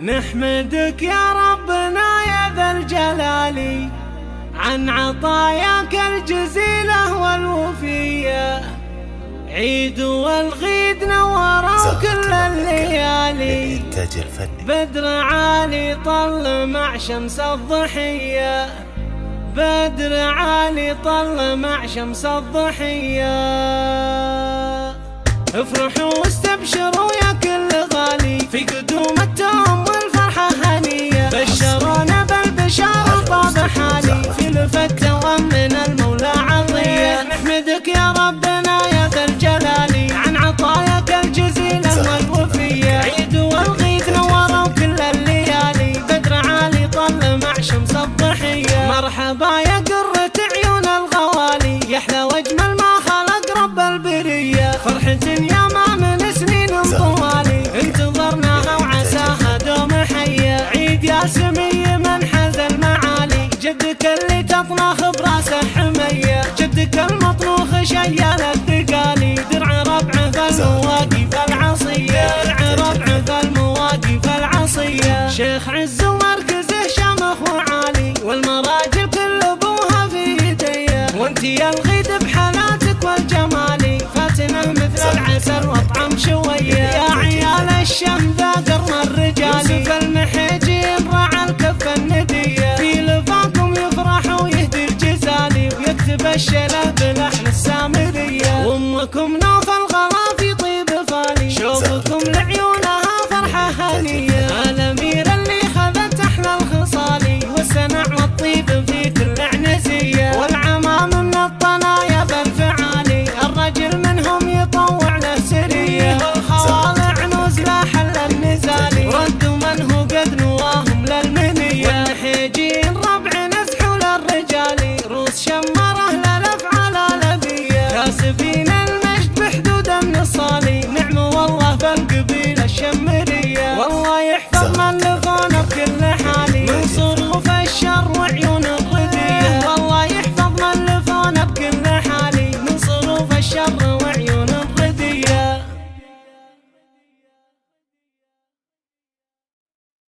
نحمدك يا ربنا يا ذا الجلال عن عطاياك الجزيلة والوفية. عيد والغيد نوروا كل الليالي، بدر عالي طل مع شمس الضحية، بدر عالي طل مع شمس الضحية. افرحوا واستبشروا يا كل غالي، في قدوم التوم والفرحة هنية، بشرونا بالبشارة طاب حالي، في لفتة ومن المولى عطية. نحمدك يا ربنا يا ذا الجلال عن عطاياك الجزيلة والوفية. عيد والغيد نوروا كل الليالي، بدر عالي طل مع شمس الضحية. مرحبا يا قرة عيون الغوالي، يحلى واجمل ما خلق رب البرية. فرحة يا ما من سنين طوالي انتظرناها وعساها دوم حية. عيد يا سمي من حز المعالي، جدك اللي تطنخ براسه حمية، جدك المطنوخ شيال الثقالي. درع ربعه فالمواقف العصية، درع ربعه فالمواقف العصية. شيخ عز ومركزه شامخ وعالي، والمراجل كل ابوها في يديه. وانتي يا الغيد بحالاتك والجمالي، فاتنه مثل العسل واطعم شويه. يا عيال الشم ذا قرن الرجال، يوسف المحيجين راعى الكف النديه. في لفاكم يفرح ويهدي الجزالي، ويكتب الشله بلحن السامريه. وامكم